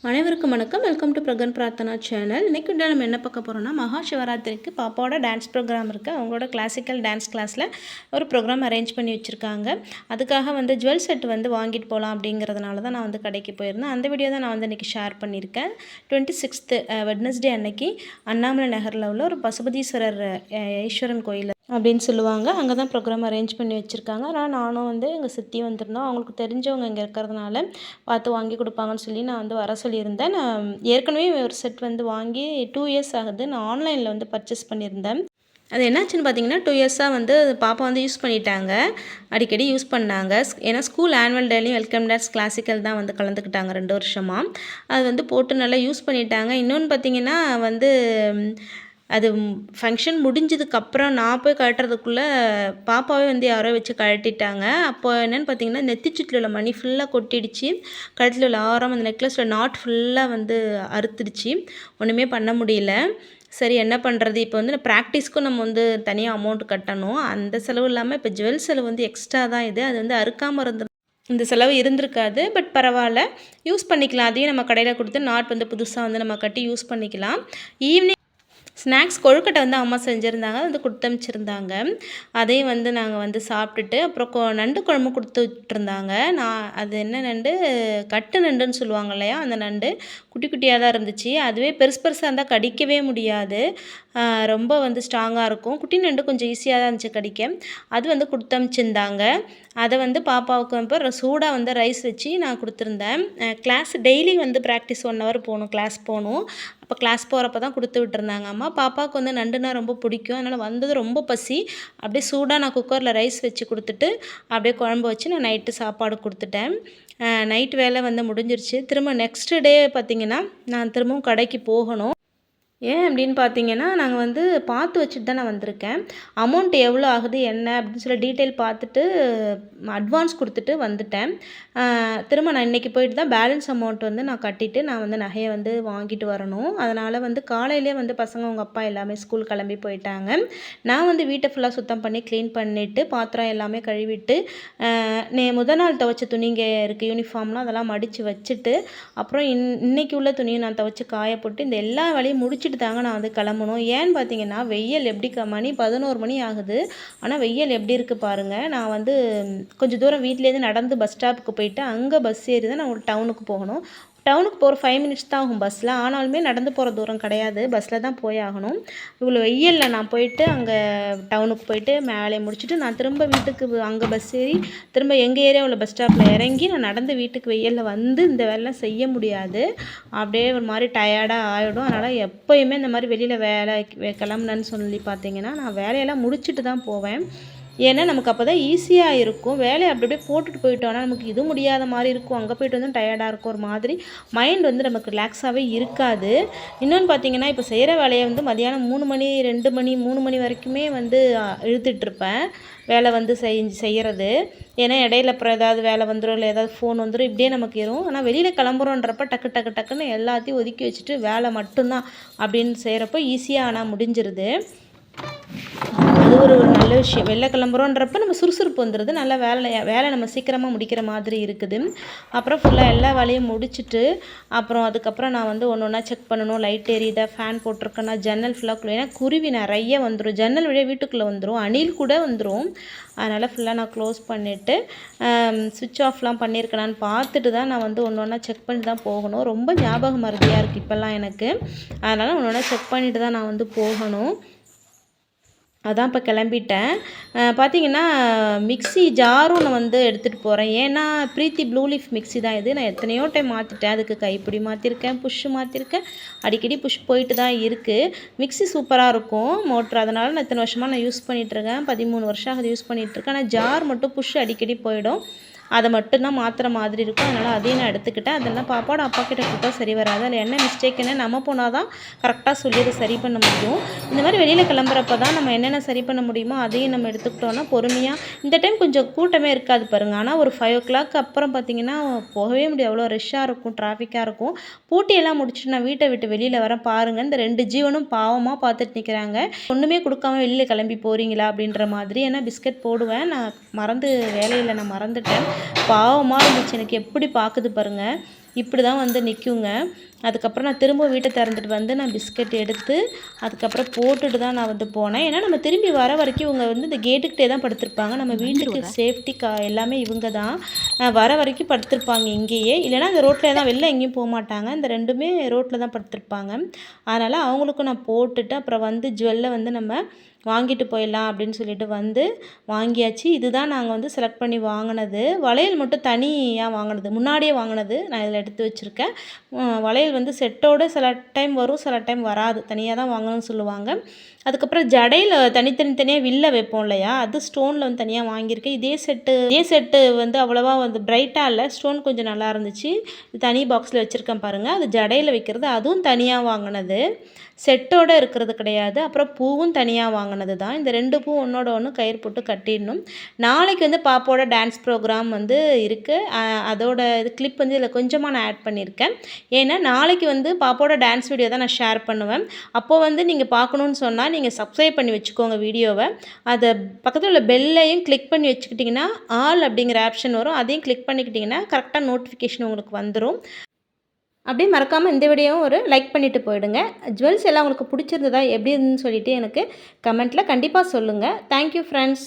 அனைவருக்கும் வணக்கம். Welcome to Pragan Prarthana channel. இன்றைக்கி நம்ம என்ன பார்க்க போகிறோம்னா, மகா சிவராத்திரிக்கு பாப்பாவோட டான்ஸ் ப்ரோக்ராம் இருக்குது. அவங்களோட கிளாசிக்கல் டான்ஸ் கிளாஸில் ஒரு ப்ரோக்ராம் அரேஞ்ச் பண்ணி வச்சுருக்காங்க. அதுக்காக ஜுவல் செட் வாங்கிட்டு போகலாம் அப்படிங்கிறதுனால தான் நான் கடைக்கு போயிருந்தேன். அந்த வீடியோ தான் நான் இன்றைக்கி ஷேர் பண்ணியிருக்கேன். 26th வெட்னஸ்டே அன்னைக்கு அண்ணாமலை நகரில் உள்ள ஒரு பசுபதீஸ்வரர் ஈஸ்வரன் கோயில் அப்படின்னு சொல்லுவாங்க. அங்கே தான் ப்ரோக்ராம் அரேஞ்ச் பண்ணி வச்சுருக்காங்க. ஆனால் நானும் எங்கள் சித்தி வந்திருந்தோம். அவங்களுக்கு தெரிஞ்சவங்க இங்கே இருக்கிறதுனால பார்த்து வாங்கி கொடுப்பாங்கன்னு சொல்லி நான் வர சொல்லியிருந்தேன். நான் ஏற்கனவே ஒரு செட் வாங்கி 2 இயர்ஸ் ஆகுது. நான் ஆன்லைனில் பர்ச்சேஸ் பண்ணியிருந்தேன். அது என்னாச்சுன்னு பார்த்தீங்கன்னா 2 இயர்ஸாக பாப்பா யூஸ் பண்ணிட்டாங்க. அடிக்கடி யூஸ் பண்ணாங்க. ஏன்னா ஸ்கூல் ஆனுவல் டேலையும் வெல்கம் டான்ஸ் கிளாசிக்கல் தான் கலந்துக்கிட்டாங்க 2 வருஷமாக. அது போட்டு நல்லா யூஸ் பண்ணிட்டாங்க. இன்னொன்று பார்த்தீங்கன்னா அது ஃபங்க்ஷன் முடிஞ்சதுக்கப்புறம் நான் போய் கழட்டுறதுக்குள்ளே பாப்பாவே யாரோ வச்சு கழட்டிட்டாங்க. அப்போ என்னென்னு பார்த்தீங்கன்னா நெத்திச்சுட்டில் உள்ள மணி ஃபுல்லாக கொட்டிடுச்சு. கழுத்தில் உள்ள ஆரம் அந்த நெக்லஸில் நாட் ஃபுல்லாக அறுத்துடுச்சு. ஒன்றுமே பண்ண முடியல. சரி என்ன பண்ணுறது, இப்போ ப்ராக்டிஸ்க்கும் நம்ம தனியாக அமௌண்ட் கட்டணும். அந்த செலவு இல்லாமல் இப்போ ஜுவல் செலவு எக்ஸ்ட்ரா தான் இது. அது அறுக்காமல் இந்த செலவு இருந்திருக்காது. பட் பரவாயில்ல, யூஸ் பண்ணிக்கலாம். அதையும் நம்ம கடையில் கொடுத்து நாட் புதுசாக நம்ம கட்டி யூஸ் பண்ணிக்கலாம். ஈவினிங் ஸ்நாக்ஸ் கொழுக்கட்டை அம்மா செஞ்சுருந்தாங்க. கொடுத்து அனுப்பிச்சிருந்தாங்க. அதையும் நாங்கள் சாப்பிட்டுட்டு அப்புறம் நண்டு குழம்பு கொடுத்து விட்டுருந்தாங்க. அது என்ன நண்டு, கட்டு நண்டுன்னு சொல்லுவாங்க இல்லையா, அந்த நண்டு குட்டி குட்டியாக தான் இருந்துச்சு. அதுவே பெருசாக இருந்தால் கடிக்கவே முடியாது. ரொம்ப ஸ்ட்ராங்காக இருக்கும். குட்டி நண்டு கொஞ்சம் ஈஸியாக தான் இருந்துச்சு கடிக்க. அது கொடுத்து அனுப்பிச்சிருந்தாங்க. அதை பாப்பாவுக்கு இப்போ சூடாக ரைஸ் வச்சு நான் கொடுத்துருந்தேன். கிளாஸ் டெய்லி ப்ராக்டிஸ் 1 hour போகணும், கிளாஸ் போகணும். அப்போ கிளாஸ் போகிறப்ப தான் கொடுத்து விட்டுருந்தாங்க அம்மா. பாப்பாவுக்கு நண்டுனா ரொம்ப பிடிக்கும். அதனால் வந்தது ரொம்ப பசி. அப்படியே சூடாக நான் குக்கரில் ரைஸ் வச்சு கொடுத்துட்டு அப்படியே குழம்பு வச்சு நான் நைட்டு சாப்பாடு கொடுத்துட்டேன். நைட் வேலை முடிஞ்சிருச்சு. திரும்ப நெக்ஸ்ட் டே பார்த்திங்கன்னா நான் திரும்பவும் கடைக்கு போகணும். ஏன் அப்படின்னு பார்த்தீங்கன்னா, நாங்கள் பார்த்து வச்சுட்டு தான் நான் வந்திருக்கேன். அமௌண்ட் எவ்வளோ ஆகுது என்ன அப்படின்னு சொல்லி டீட்டெயில் பார்த்துட்டு அட்வான்ஸ் கொடுத்துட்டு வந்துட்டேன். திரும்ப நான் இன்றைக்கி போயிட்டு தான் பேலன்ஸ் அமௌண்ட் நான் கட்டிட்டு நான் நகையை வாங்கிட்டு வரணும். அதனால் காலையிலே பசங்க அவங்க அப்பா எல்லாமே ஸ்கூல் கிளம்பி போயிட்டாங்க. நான் வீட்டை ஃபுல்லாக சுத்தம் பண்ணி க்ளீன் பண்ணிவிட்டு பாத்திரம் எல்லாமே கழுவிட்டு முதல் நாள் துவைச்ச துணிங்க இருக்குது, யூனிஃபார்ம்லாம் அதெல்லாம் மடித்து வச்சுட்டு அப்புறம் இன்றைக்கி உள்ள துணியை நான் துவைச்சி காய போட்டு இந்த எல்லா வேலையும் முடிச்சுட்டு தாங்க நான் கிளம்பணும். ஏன்னு பார்த்தீங்கன்னா வெயில் எப்படி மணி 11 மணி ஆகுது. ஆனால் வெயில் எப்படி இருக்குது பாருங்கள். நான் கொஞ்சம் தூரம் வீட்டிலேருந்து நடந்து பஸ் ஸ்டாப்புக்கு போயிட்டு அங்கே பஸ் ஏறி தான் நான் டவுனுக்கு போகணும். டவுனுக்கு போகிற 5 minutes தான் ஆகும் பஸ்ஸில். ஆனாலுமே நடந்து போகிற தூரம் கிடையாது, பஸ்ஸில் தான் போய் ஆகணும். இவ்வளோ வெயிலில் நான் போயிட்டு அங்கே டவுனுக்கு போயிட்டு வேலையை முடிச்சுட்டு நான் திரும்ப வீட்டுக்கு அங்கே பஸ் ஏறி திரும்ப எங்கள் ஏரியாவில் பஸ் ஸ்டாப்பில் இறங்கி நான் நடந்து வீட்டுக்கு வெயிலில் இந்த வேலை செய்ய முடியாது. அப்படியே ஒரு மாதிரி டயர்டாக ஆகிடும். அதனால் எப்போயுமே இந்த மாதிரி வெளியில் வேலை கிளம்புனேன்னு சொல்லி பார்த்தீங்கன்னா நான் வேலையெல்லாம் முடிச்சுட்டு தான் போவேன். ஏன்னா நமக்கு அப்போ தான் ஈஸியாக இருக்கும். வேலையை அப்படி அப்படியே போட்டுட்டு போயிட்டோன்னா நமக்கு இது முடியாத மாதிரி இருக்கும். அங்கே போய்ட்டு டயர்டாக இருக்கும். ஒரு மாதிரி மைண்ட் நமக்கு ரிலாக்ஸாகவே இருக்காது. இன்னொன்று பார்த்தீங்கன்னா இப்போ செய்கிற வேலையை மதியானம் 3 மணி 2 மணி 3 மணி வரைக்குமே இழுத்துட்ருப்பேன் வேலை செய்கிறது. ஏன்னா இடையில அப்புறம் ஏதாவது வேலை வந்துடும், இல்லை ஏதாவது ஃபோன் வந்துடும், இப்படியே நமக்கு ஏறும். ஆனால் வெளியில் கிளம்புறோன்றப்ப டக்கு டக்கு டக்குன்னு எல்லாத்தையும் ஒதுக்கி வச்சுட்டு வேலை மட்டும்தான் அப்படின்னு செய்கிறப்போ ஈஸியாக ஆனால் முடிஞ்சிருது. அது ஒரு நல்ல விஷயம். வெளில கிளம்புறோன்றப்ப நம்ம சுறுசுறுப்பு வந்துடுது. நல்லா வேலை நம்ம சீக்கிரமாக முடிக்கிற மாதிரி இருக்குது. அப்புறம் ஃபுல்லாக எல்லா வேலையும் முடிச்சுட்டு அப்புறம் அதுக்கப்புறம் நான் ஒன்று ஒன்றா செக் பண்ணணும். லைட் எரியுதா, ஃபேன் போட்டிருக்கேன்னா, ஜன்னல் ஃபுல்லாக ஏன்னா குருவி நிறைய வந்துடும். ஜன்னல் வழியாக வீட்டுக்குள்ளே வந்துடும், அணில் கூட வந்துடும். அதனால் ஃபுல்லாக நான் க்ளோஸ் பண்ணிவிட்டு சுவிட்ச் ஆஃப்லாம் பண்ணியிருக்கேனான்னு பார்த்துட்டு தான் நான் ஒன்று ஒன்றா செக் பண்ணி தான் போகணும். ரொம்ப ஞாபகம் மறதியாக இருக்குது இப்போல்லாம் எனக்கு. அதனால் ஒன்று ஒன்றா செக் பண்ணிவிட்டு தான் நான் போகணும். அதான் இப்போ கிளம்பிட்டேன். பார்த்தீங்கன்னா மிக்ஸி ஜாரும் நான் எடுத்துகிட்டு போகிறேன். ஏன்னா ப்ரீத்தி ப்ளூ லீஃப் மிக்ஸி தான் இது. நான் எத்தனையோ டைம் மாற்றிட்டேன். அதுக்கு கைப்பிடி மாற்றிருக்கேன், புஷ்ஷு மாற்றிருக்கேன், அடிக்கடி புஷ் போயிட்டு தான் இருக்குது. மிக்ஸி சூப்பராக இருக்கும் மோட்ரு. அதனால் நான் இத்தனை வருஷமாக நான் யூஸ் பண்ணிகிட்ருக்கேன். 13 வருஷம் ஆகுது யூஸ் பண்ணிகிட்ருக்கேன். ஆனால் ஜார் மட்டும் புஷ் அடிக்கடி போயிடும். அதை மட்டும்தான் மாற்றுற மாதிரி இருக்கும். அதனால் அதையும் நான் எடுத்துக்கிட்டேன். அதெல்லாம் பாப்பாவோட அப்பா கிட்ட கொடுத்தா சரி வராது. அதில் என்ன மிஸ்டேக்குன்னு நம்ம போனால் தான் கரெக்டாக சொல்லி அதை சரி பண்ண முடியும். இந்த மாதிரி வெளியில் கிளம்புறப்ப தான் நம்ம என்னென்ன சரி பண்ண முடியுமோ அதையும் நம்ம எடுத்துக்கிட்டோன்னா பொறுமையாக. இந்த டைம் கொஞ்சம் கூட்டமே இருக்காது பாருங்கள். ஆனால் ஒரு 5 o'clock அப்புறம் பார்த்திங்கன்னா போகவே முடியாது, அவ்வளோ ரஷ்ஷாக இருக்கும், டிராஃபிக்காக இருக்கும். போட்டியெல்லாம் முடிச்சுட்டு நான் வீட்டை விட்டு வெளியில் வரேன் பாருங்கள். இந்த 2 ஜீவனும் பாவமாக பார்த்துட்டு நிற்கிறாங்க. ஒன்றுமே கொடுக்காம வெளியில் கிளம்பி போகிறீங்களா அப்படின்ற மாதிரி. ஏன்னா பிஸ்கட் போடுவேன், நான் வேலையில் நான் மறந்துட்டேன். பாவமாக இருந்துச்சு எனக்கு. எப்படி பார்க்குது பாருங்கள். இப்படி தான் வந்து நிற்குங்க. அதுக்கப்புறம் நான் திரும்ப வீட்டை திறந்துட்டு வந்து நான் பிஸ்கட் எடுத்து அதுக்கப்புறம் போட்டுட்டு தான் நான் வந்து போனேன். ஏன்னா நம்ம திரும்பி வர வரைக்கும் இவங்க வந்து இந்த கேட்டுக்கிட்டே தான் படுத்திருப்பாங்க. நம்ம வீட்டுக்கு சேஃப்டி எல்லாமே இவங்க தான். வர வரைக்கும் படுத்திருப்பாங்க இங்கேயே. இல்லைனா அந்த ரோட்டில் தான், வெளில எங்கேயும் போகமாட்டாங்க. இந்த 2மே ரோட்டில் தான் படுத்திருப்பாங்க. அதனால் அவங்களுக்கும் நான் போட்டுட்டு அப்புறம் வந்து ஜுவல்லை வந்து நம்ம வாங்கிட்டு போயிடலாம் அப்படின்னு சொல்லிட்டு வந்து வாங்கியாச்சு. இதுதான் நாங்கள் வந்து செலக்ட் பண்ணி வாங்கினது. வளையல் மட்டும் தனியாக வாங்கினது, முன்னாடியே வாங்கினது நான் இதில் எடுத்து வச்சுருக்கேன். வளையல் வந்து செட்டோடு சில டைம் வரும், சில டைம் வராது. தனியாக தான் வாங்கணும்னு சொல்லுவாங்க. அதுக்கப்புறம் ஜடையில் தனித்தனியாக வில்ல வைப்போம் இல்லையா, அது ஸ்டோனில் வந்து தனியாக வாங்கியிருக்கேன். இதே செட்டு வந்து அவ்வளோவா வந்து பிரைட்டாக இல்லை, ஸ்டோன் கொஞ்சம் நல்லா இருந்துச்சு. தனி பாக்ஸில் வச்சுருக்கேன் பாருங்கள். அது ஜடையில் வைக்கிறது, அதுவும் தனியாக வாங்கினது, செட்டோடு இருக்கிறது கிடையாது. அப்புறம் பூவும் தனியாக வாங்கினது தான். இந்த 2 பூ ஒன்றோட ஒன்று கயிறு போட்டு கட்டிடணும். நாளைக்கு வந்து பாப்பாவோட டான்ஸ் ப்ரோக்ராம் வந்து இருக்குது. அதோட இது கிளிப் வந்து இதில் கொஞ்சமாக நான் ஆட் பண்ணியிருக்கேன். ஏன்னா நாளைக்கு வந்து பாப்பாவோட டான்ஸ் வீடியோ தான் நான் ஷேர் பண்ணுவேன். அப்போது வந்து நீங்கள் பார்க்கணுன்னு சொன்னால் நீங்கள் சப்ஸ்கிரைப் பண்ணி வச்சுக்கோங்க வீடியோவை. அதை பக்கத்தில் உள்ள பெல்லையும் கிளிக் பண்ணி வச்சுக்கிட்டிங்கன்னா ஆல் அப்படிங்கிற ஆப்ஷன் வரும். அதையும் கிளிக் பண்ணிக்கிட்டிங்கன்னா கரெக்டாக நோட்டிஃபிகேஷன் உங்களுக்கு வந்துடும். அப்படியே மறக்காமல் இந்த வீடியோவும் ஒரு லைக் பண்ணிவிட்டு போயிடுங்க. ஜுவல்ஸ் எல்லாம் உங்களுக்கு பிடிச்சிருந்ததா எப்படி இருந்துன்னு சொல்லிவிட்டு எனக்கு கமெண்ட்டில் கண்டிப்பாக சொல்லுங்கள். Thank you friends.